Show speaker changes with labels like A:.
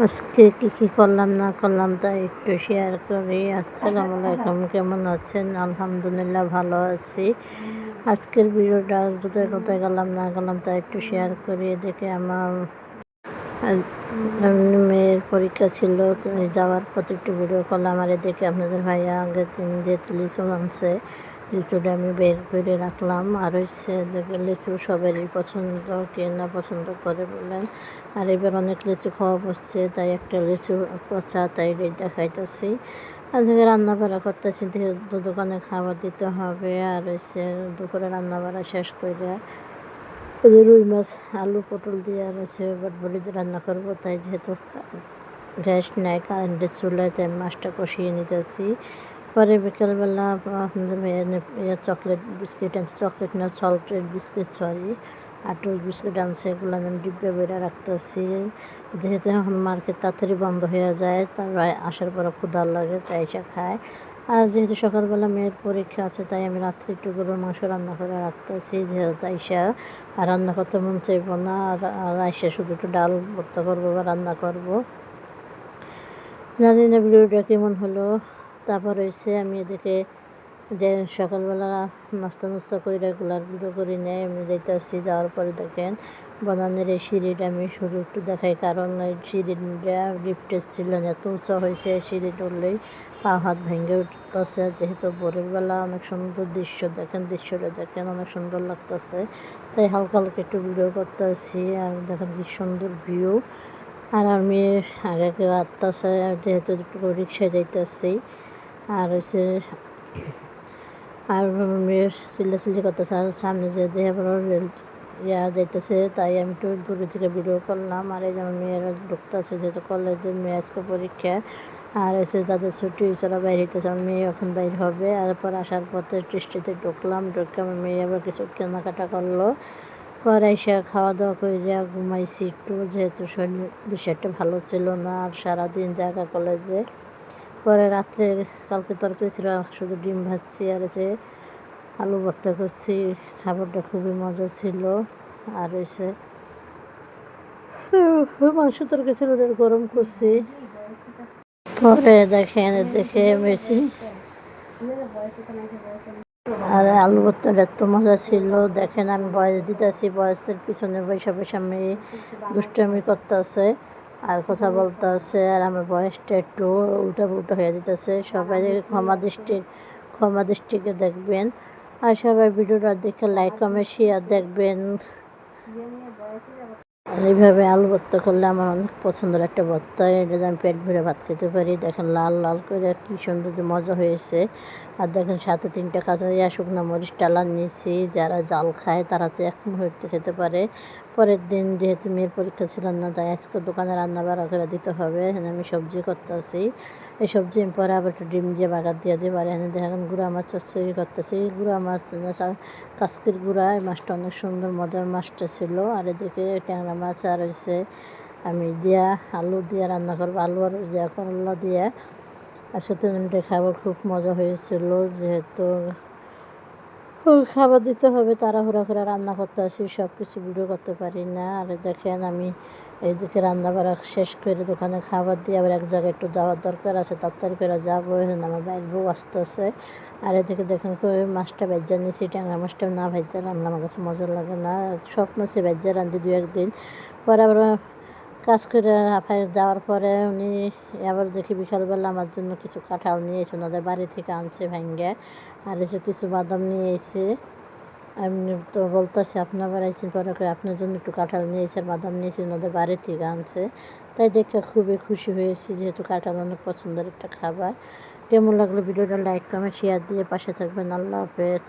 A: আজকে কি করলাম না করলাম তা একটু শেয়ার করি। আসসালামু আলাইকুম, কেমন আছেন? আলহামদুলিল্লাহ ভালো আছি। আজকের ভিডিওটা কোথায় কোথায় গেলাম না গেলাম তা একটু শেয়ার করি। এদিকে আমার মেয়ের পরীক্ষা ছিল, তো যাওয়ার পথে একটু ভিডিও করলাম। আর এদিকে আপনাদের ভাইয়া আগের দিন যে লিচু আনছে, লিচুটা আমি বের করে রাখলাম। আর হচ্ছে দেখে লিচু সবারই পছন্দ, কে না পছন্দ করে বলেন। আর এবার অনেক লিচু খাওয়া বসছে, তাই একটা লিচু পচা, তাই দেখাইতেছি। আর দেখে রান্নাবাড়া করতেছি, দোকানে খাবার দিতে হবে। আর হচ্ছে দুপুরে রান্নাবাড়া শেষ করে রুই মাছ, আলু পটল দিয়ে আর হচ্ছে বটবড়ি দিয়ে রান্না করবো। তাই যেহেতু গ্যাস নাই, কারেন্টের চুলায়, তাই মাছটা কষিয়ে নিতেছি। পরে বিকেলবেলা আপনাদের ভাইয়া চকলেট বিস্কিট আনছে, চকলেট না সল্টেড বিস্কিট, সরি আটুর বিস্কিট আনছে। এগুলো আমি ডিব্বে বেড়ে রাখতেছি, যেহেতু এখন মার্কেট তাড়াতাড়ি বন্ধ হয়ে যায়, তার আসার পরে ক্ষুধা লাগে, তাই এসে খায়। আর যেহেতু সকালবেলা মেয়ের পরীক্ষা আছে, তাই আমি রাত্রে একটু গরুর মাংস রান্না করে রাখতেছি, যেহেতু আইসা আর রান্না করতে মন চাইব না। আর আইসা শুধু একটু ডাল ভর্তা করবো বা রান্না করবো। জানি না ভিডিওটা কেমন হলো। তারপর হয়েছে আমি এদিকে যে সকালবেলা নাস্তা করে রেগুলার ভিডিও করি নেই, আমি যাইতেছি। যাওয়ার পরে দেখেন বনানের এই সিঁড়িটা আমি শুধু একটু দেখাই, কারণ এই সিঁড়িটা লিফটের ছিল না, এত উঁচা হয়েছে, সিঁড়ি উঠলেই পা হাত ভেঙে উঠতেছে। যেহেতু ভোরের বেলা অনেক সুন্দর দৃশ্য, দৃশ্যটা দেখেন অনেক সুন্দর লাগতেছে, তাই হালকা হালকা একটু ভিডিও করতেছি। আর দেখেন কি সুন্দর ভিউ। আর আমি আগে আসতেছে, যেহেতু একটু রিক্সায় যাইতেছি। আর হচ্ছে আর মেয়ের চিল্লাচিল্লি করতেছে, আর সামনে যে দেখে রেল যাইতেছে, তাই আমি একটু দূরে থেকে ভিডিও করলাম। আর এই যেমন মেয়েরা ঢুকতেছে, যেহেতু কলেজের মেয়ে আজকে পরীক্ষা। আর এসে যাদের ছুটি তারা বাইরে হইতেছে, আমার মেয়ে এখন বাইর হবে। আর পর আসার পথে টেস্টিতে ঢুকলাম, ঢুকে আমার মেয়ে আবার কিছু কেনাকাটা করলো। পরে এসে খাওয়া দাওয়া করে ঘুমাইছি একটু, যেহেতু শরীর বেশি একটা ভালো ছিল না। আর সারাদিন জায়গা কলেজে। পরে রাত্রে কালকে তরকারি ছিল, শুধু ডিম ভাজছি আর যে আলু ভর্তা করছি। খাবারটা খুবই মজা ছিল। আর এসে মাংস তরকারি ছিল, গরম করছি। পরে দেখেন দেখে মেশি আর আলু ভর্তাটা এত মজা ছিল। দেখেন আমি বয়স দিতেছি, বয়সের পিছনে বৈশা বৈশা মেয়ে দুষ্টামি করতেছে আর কথা বলতেছে। আর আমার বয়সটা একটু উল্টা পুল্টা হয়ে যেতেছে। সবাই ক্ষমা দৃষ্টিকে দেখবেন। আর সবাই ভিডিওটা দেখে লাইক কমেন্ট শেয়ার দেখবেন। আর এইভাবে আলু ভর্তা করলে আমার অনেক পছন্দের একটা ভর্তা, এটা আমি পেট ভরে ভাত খেতে পারি। দেখেন লাল লাল করে কী সুন্দর যে মজা হয়েছে। আর দেখেন সাথে 3টা কাঁচা শুকনো মরিচ টালা নিয়েছি, যারা জাল খায় তারা তো এক মুহূর্তে খেতে পারে। পরের দিন যেহেতু মেয়ের পরীক্ষা ছিল না, তাই আজকে দোকানে রান্না বাড়া করে দিতে হবে। এখানে আমি সবজি করতেছি, এই সবজি আমি পরে আবার একটু ডিম দিয়ে বাগার দিয়ে দিই। আর এখানে দেখেন গুঁড়া মাছ চচ্চড়ি করতেছি, গুঁড়া মাছ কাস্কির গুঁড়া। এই মাছটা অনেক সুন্দর মজার মাছটা ছিল। আর এদিকে ট্যাংরা মাছ আর হচ্ছে আমি আলু দিয়ে রান্না করবো, আলু আর করলা দিয়ে। আর সাথে খাবার খুব মজা হয়েছিল, যেহেতু খাবার দিতে হবে, তাড়াহুড়া করে রান্না করতে আসি, সব কিছু ভিডিও করতে পারি না। আর দেখেন আমি এইদিকে রান্না বাড়া শেষ করে দোকানে খাবার দিয়ে আবার এক জায়গায় একটু যাওয়ার দরকার আছে, তাড়াতাড়ি করে যাবো। এখানে আমার বাইর বউ আসতেছে। আর এদিকে দেখেন মাছটা ভেজা নিয়েছি, ট্যাংরা মাছটা না ভেজা রান্না আমার কাছে মজা লাগে না। সব মাছে ভেজা রান্ধি 2-1 দিন পরে। আবার কাজ করে যাওয়ার পরে উনি আবার দেখি বিকালবেলা আমার জন্য কিছু কাঁঠাল নিয়ে এসে ওনাদের বাড়ি থেকে আনছে ভাঙ্গে। আর এসে কিছু বাদাম নিয়ে এসে আমি তো বলতেছি আপনার বাড়াইছেন, পরে আপনার জন্য একটু কাঁঠাল নিয়েছে আর বাদাম নিয়েছি, ওনাদের বাড়ি থেকে আনছে। তাই দেখে খুবই খুশি হয়েছি, যেহেতু কাঁঠাল অনেক পছন্দের একটা খাবার। কেমন লাগলো ভিডিওটা লাইক কমেন্ট শেয়ার দিয়ে পাশে থাকবেন। আল্লাহ হাফেজ।